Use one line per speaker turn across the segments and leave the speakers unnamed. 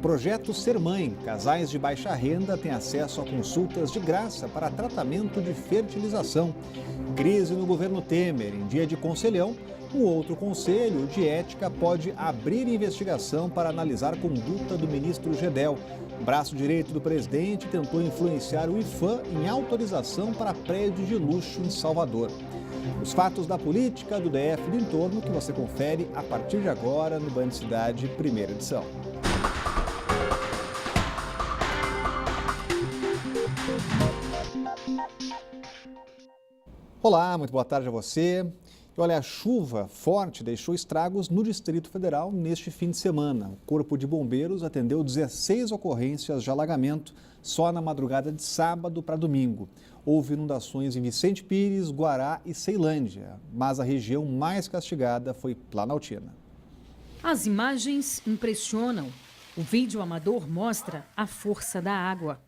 Projeto Ser Mãe. Casais de baixa renda têm acesso a consultas de graça para tratamento de fertilização. Crise no governo Temer. Em dia de conselhão, um outro conselho de ética pode abrir investigação para analisar a conduta do ministro Gedel. O braço direito do presidente tentou influenciar o IPHAN em autorização para prédio de luxo em Salvador. Os fatos da política do DF e do entorno que você confere a partir de agora no Band Cidade, primeira edição. Olá, muito boa tarde a você. E olha, a chuva forte deixou estragos no Distrito Federal neste fim de semana. O Corpo de Bombeiros atendeu 16 ocorrências de alagamento só na madrugada de sábado para domingo. Houve inundações em Vicente Pires, Guará e Ceilândia, mas a região mais castigada foi Planaltina.
As imagens impressionam. O vídeo amador mostra a força da água.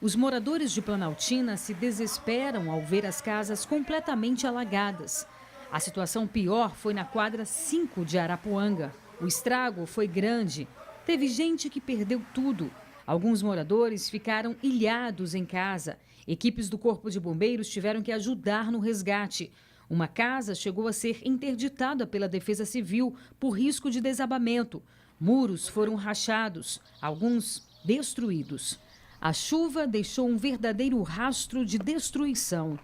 Os moradores de Planaltina se desesperam ao ver as casas completamente alagadas. A situação pior foi na quadra 5 de Arapuanga. O estrago foi grande. Teve gente que perdeu tudo. Alguns moradores ficaram ilhados em casa. Equipes do Corpo de Bombeiros tiveram que ajudar no resgate. Uma casa chegou a ser interditada pela Defesa Civil por risco de desabamento. Muros foram rachados, alguns destruídos. A chuva deixou um verdadeiro rastro de destruição.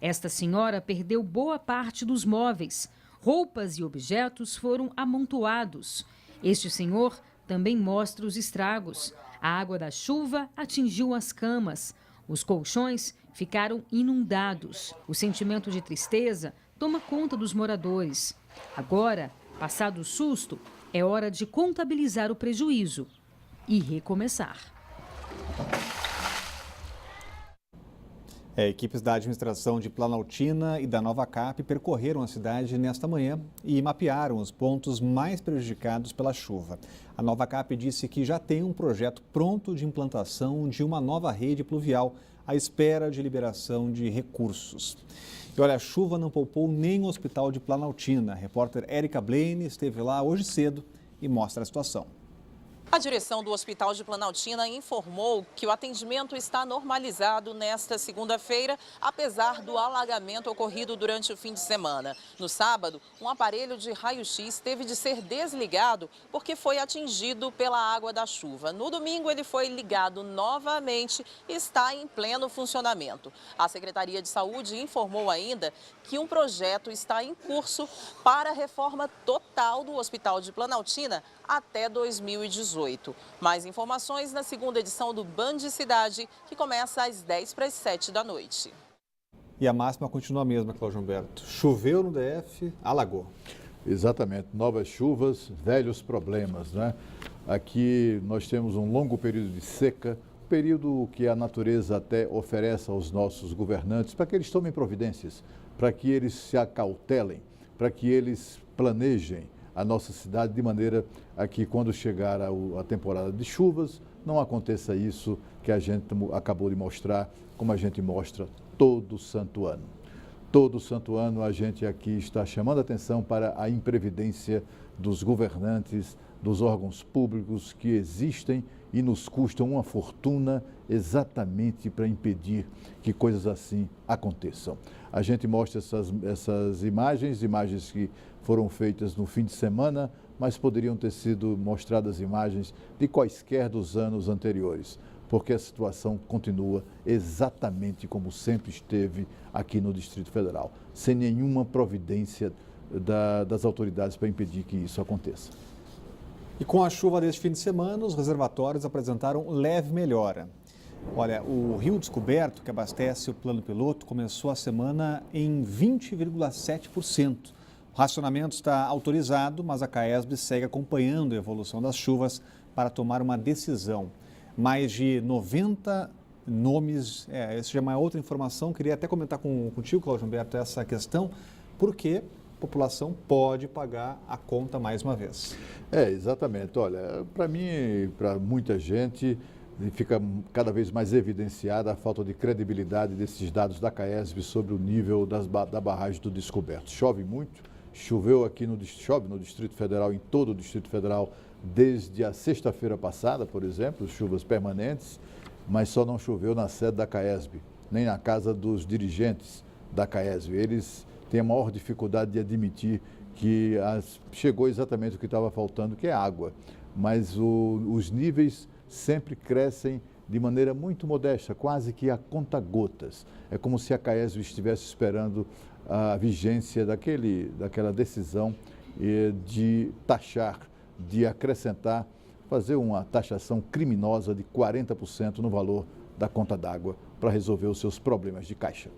Esta senhora perdeu boa parte dos móveis. Roupas e objetos foram amontoados. Este senhor também mostra os estragos. A água da chuva atingiu as camas. Os colchões ficaram inundados. O sentimento de tristeza toma conta dos moradores. Agora, passado o susto, é hora de contabilizar o prejuízo e recomeçar.
Equipes da administração de Planaltina e da Nova Cap percorreram a cidade nesta manhã e mapearam os pontos mais prejudicados pela chuva. A Nova Cap disse que já tem um projeto pronto de implantação de uma nova rede pluvial à espera de liberação de recursos. E olha, a chuva não poupou nem o hospital de Planaltina. A repórter Érica Blaine esteve lá hoje cedo e mostra a situação.
A direção do Hospital de Planaltina informou que o atendimento está normalizado nesta segunda-feira, apesar do alagamento ocorrido durante o fim de semana. No sábado, um aparelho de raio-x teve de ser desligado porque foi atingido pela água da chuva. No domingo, ele foi ligado novamente e está em pleno funcionamento. A Secretaria de Saúde informou ainda que um projeto está em curso para a reforma total do Hospital de Planaltina até 2018. Mais informações na segunda edição do Band Cidade, que começa às 6:50 da noite.
E a máxima continua a mesma, Cláudio Humberto. Choveu no DF, alagou.
Exatamente. Novas chuvas, velhos problemas, né? Aqui nós temos um longo período de seca, período que a natureza até oferece aos nossos governantes para que eles tomem providências, para que eles se acautelem, para que eles planejem a nossa cidade de maneira a que quando chegar a temporada de chuvas não aconteça isso que a gente acabou de mostrar, como a gente mostra todo santo ano. Todo santo ano a gente aqui está chamando a atenção para a imprevidência dos governantes, dos órgãos públicos que existem e nos custam uma fortuna exatamente para impedir que coisas assim aconteçam. A gente mostra essas imagens que foram feitas no fim de semana, mas poderiam ter sido mostradas imagens de quaisquer dos anos anteriores, porque a situação continua exatamente como sempre esteve aqui no Distrito Federal, sem nenhuma providência das autoridades para impedir que isso aconteça.
E com a chuva deste fim de semana, os reservatórios apresentaram leve melhora. Olha, o rio descoberto, que abastece o plano piloto, começou a semana em 20,7%. O racionamento está autorizado, mas a CAESB segue acompanhando a evolução das chuvas para tomar uma decisão. Mais de 90 nomes, essa já é uma outra informação, queria até comentar contigo, Cláudio Humberto, essa questão, porque a população pode pagar a conta mais uma vez.
Exatamente. Olha, para mim e para muita gente, fica cada vez mais evidenciada a falta de credibilidade desses dados da CAESB sobre o nível da barragem do Descoberto. Chove muito, Chove no Distrito Federal, em todo o Distrito Federal, desde a sexta-feira passada, por exemplo, chuvas permanentes, mas só não choveu na sede da CAESB, nem na casa dos dirigentes da CAESB. Eles têm a maior dificuldade de admitir que chegou exatamente o que estava faltando, que é água. Mas os níveis sempre crescem de maneira muito modesta, quase que a conta-gotas. É como se a CAESB estivesse esperando a vigência daquela decisão de taxar, de acrescentar, fazer uma taxação criminosa de 40% no valor da conta d'água para resolver os seus problemas de caixa.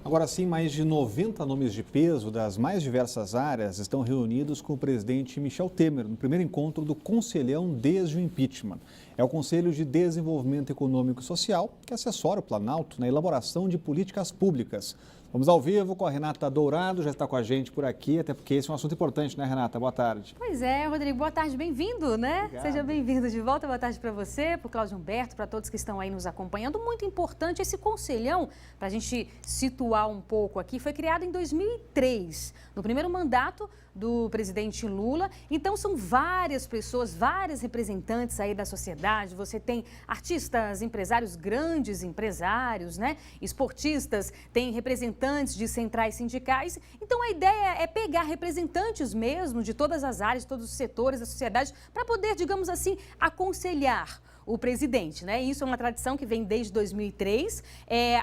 Agora sim, mais de 90 nomes de peso das mais diversas áreas estão reunidos com o presidente Michel Temer no primeiro encontro do Conselhão desde o impeachment. É o Conselho de Desenvolvimento Econômico e Social que assessora o Planalto na elaboração de políticas públicas. Vamos ao vivo com a Renata Dourado, já está com a gente por aqui, até porque esse é um assunto importante, né, Renata? Boa tarde.
Pois é, Rodrigo, boa tarde, bem-vindo, né?
Obrigado.
Seja bem-vindo de volta, boa tarde para você, para o Cláudio Humberto, para todos que estão aí nos acompanhando. Muito importante esse conselhão, para a gente situar um pouco aqui, foi criado em 2003, no primeiro mandato do presidente Lula. Então são várias pessoas, várias representantes aí da sociedade. Você tem artistas, empresários, grandes empresários, né? Esportistas, tem representantes de centrais sindicais. Então a ideia é pegar representantes mesmo de todas as áreas, de todos os setores da sociedade para poder, digamos assim, aconselhar o presidente, né? Isso é uma tradição que vem desde 2003.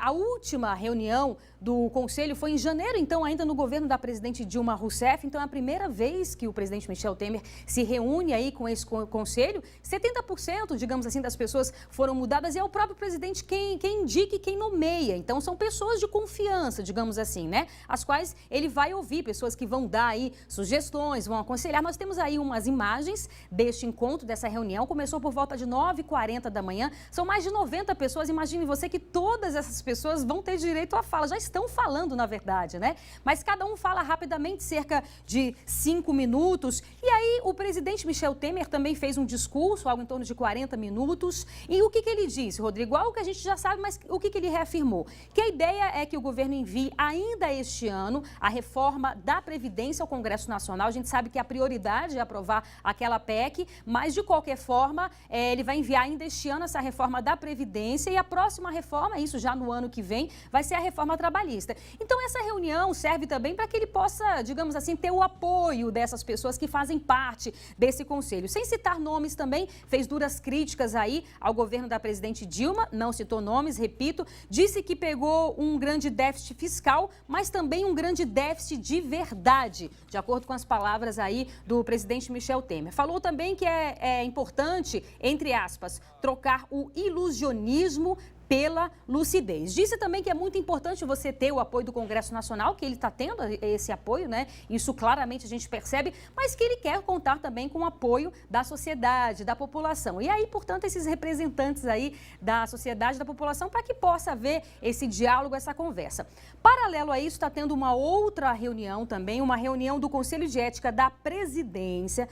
A última reunião do Conselho foi em janeiro, então ainda no governo da presidente Dilma Rousseff. Então é a primeira vez que o presidente Michel Temer se reúne aí com esse Conselho. 70%, digamos assim, das pessoas foram mudadas e é o próprio presidente quem indica e quem nomeia. Então são pessoas de confiança, digamos assim, né? As quais ele vai ouvir, pessoas que vão dar aí sugestões, vão aconselhar. Nós temos aí umas imagens deste encontro, dessa reunião. Começou por volta de 9h40 da manhã. São mais de 90 pessoas. Imagine você que todas essas pessoas vão ter direito à fala. Já estão falando, na verdade, né? Mas cada um fala rapidamente, cerca de 5 minutos. E aí o presidente Michel Temer também fez um discurso, algo em torno de 40 minutos. E o que ele disse, Rodrigo? Algo que a gente já sabe, mas o que ele reafirmou? Que a ideia é que o governo envie ainda este ano a reforma da Previdência ao Congresso Nacional. A gente sabe que a prioridade é aprovar aquela PEC, mas de qualquer forma, ele vai enviar ainda este ano essa reforma da Previdência e a próxima reforma, isso já no ano que vem, vai ser a reforma trabalhista. Então essa reunião serve também para que ele possa, digamos assim, ter o apoio dessas pessoas que fazem parte desse conselho. Sem citar nomes também, fez duras críticas aí ao governo da presidente Dilma, não citou nomes, repito, disse que pegou um grande déficit fiscal, mas também um grande déficit de verdade, de acordo com as palavras aí do presidente Michel Temer. Falou também que é importante, entre aspas, trocar o ilusionismo pela lucidez. Disse também que é muito importante você ter o apoio do Congresso Nacional, que ele está tendo esse apoio, né? Isso claramente a gente percebe, mas que ele quer contar também com o apoio da sociedade, da população. E aí, portanto, esses representantes aí da sociedade, da população, para que possa haver esse diálogo, essa conversa. Paralelo a isso, está tendo uma outra reunião também, uma reunião do Conselho de Ética da Presidência.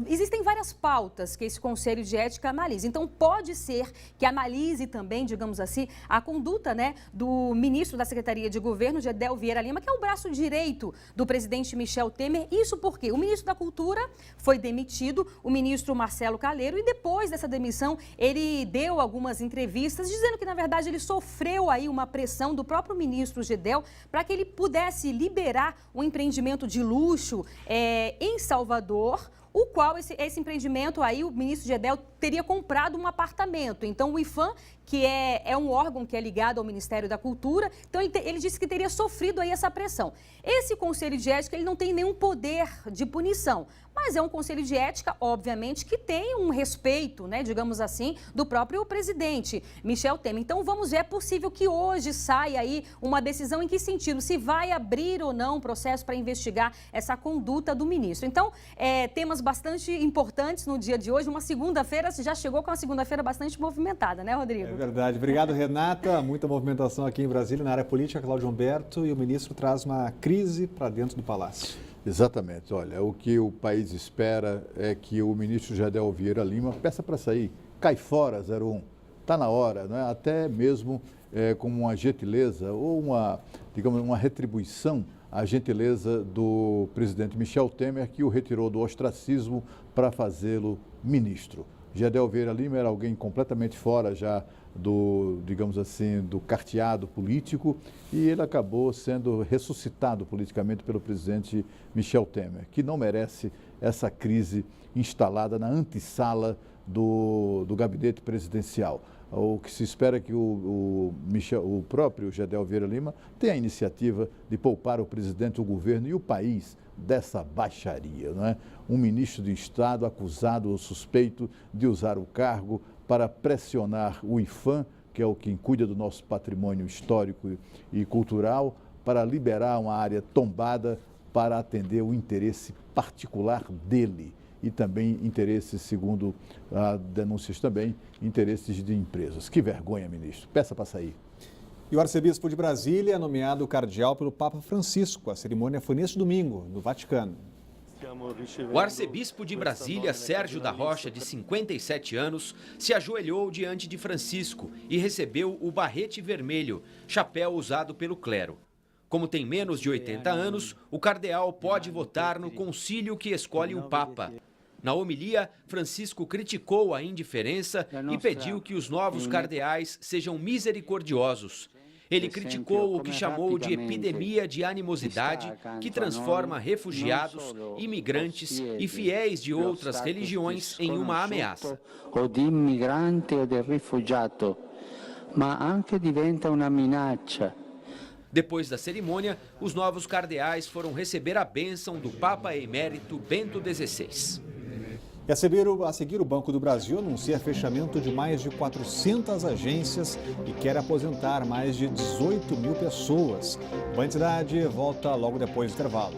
Existem várias pautas que esse Conselho de Ética analisa. Então, pode ser que analise também, digamos assim, a conduta, né, do ministro da Secretaria de Governo, Gedel Vieira Lima, que é o braço direito do presidente Michel Temer. Isso porque o ministro da Cultura foi demitido, o ministro Marcelo Calheiro, e depois dessa demissão, ele deu algumas entrevistas dizendo que, na verdade, ele sofreu aí uma pressão do próprio ministro Gedel para que ele pudesse liberar um empreendimento de luxo em Salvador, o qual esse empreendimento aí, o ministro Gedel teria comprado um apartamento. Então, o IPHAN, que é um órgão que é ligado ao Ministério da Cultura, então ele disse que teria sofrido aí essa pressão. Esse Conselho de Ética, ele não tem nenhum poder de punição, mas é um Conselho de Ética, obviamente, que tem um respeito, né, digamos assim, do próprio presidente Michel Temer. Então, vamos ver, é possível que hoje saia aí uma decisão em que sentido? Se vai abrir ou não um processo para investigar essa conduta do ministro. Então, temas bastante importantes no dia de hoje. Uma segunda-feira, já chegou com uma segunda-feira bastante movimentada, né, Rodrigo?
É verdade. Obrigado, Renata. Muita movimentação aqui em Brasília, na área política. Cláudio Humberto, e o ministro traz uma crise para dentro do Palácio.
Exatamente. Olha, o que o país espera é que o ministro Gedel Vieira Lima peça para sair. Cai fora, 01. Está na hora, né? Até mesmo como uma gentileza ou digamos, uma retribuição a gentileza do presidente Michel Temer, que o retirou do ostracismo para fazê-lo ministro. Gedel Vieira Lima era alguém completamente fora já do, digamos assim, do carteado político, e ele acabou sendo ressuscitado politicamente pelo presidente Michel Temer, que não merece essa crise instalada na antessala do gabinete presidencial. O que se espera é que o próprio Gedel Vieira Lima tenha a iniciativa de poupar o presidente, o governo e o país dessa baixaria, não é? Um ministro de Estado acusado ou suspeito de usar o cargo para pressionar o IPHAN, que é o quem cuida do nosso patrimônio histórico e cultural, para liberar uma área tombada para atender o interesse particular dele. E também interesses, segundo denúncias também, interesses de empresas. Que vergonha, ministro. Peça para sair.
E o arcebispo de Brasília é nomeado cardeal pelo Papa Francisco. A cerimônia foi neste domingo, no Vaticano.
O arcebispo de Brasília, Sérgio da Rocha, de 57 anos, se ajoelhou diante de Francisco e recebeu o barrete vermelho, chapéu usado pelo clero. Como tem menos de 80 anos, o cardeal pode votar no concílio que escolhe o Papa. Na homilia, Francisco criticou a indiferença e pediu que os novos cardeais sejam misericordiosos. Ele criticou o que chamou de epidemia de animosidade que transforma refugiados, imigrantes e fiéis de outras religiões em uma ameaça.
O di immigrante o del rifugiato, ma anche diventa una minaccia.
Depois da cerimônia, os novos cardeais foram receber a bênção do Papa Emérito Bento XVI.
E a seguir, o Banco do Brasil anuncia fechamento de mais de 400 agências e quer aposentar mais de 18 mil pessoas. Band Cidade volta logo depois do intervalo.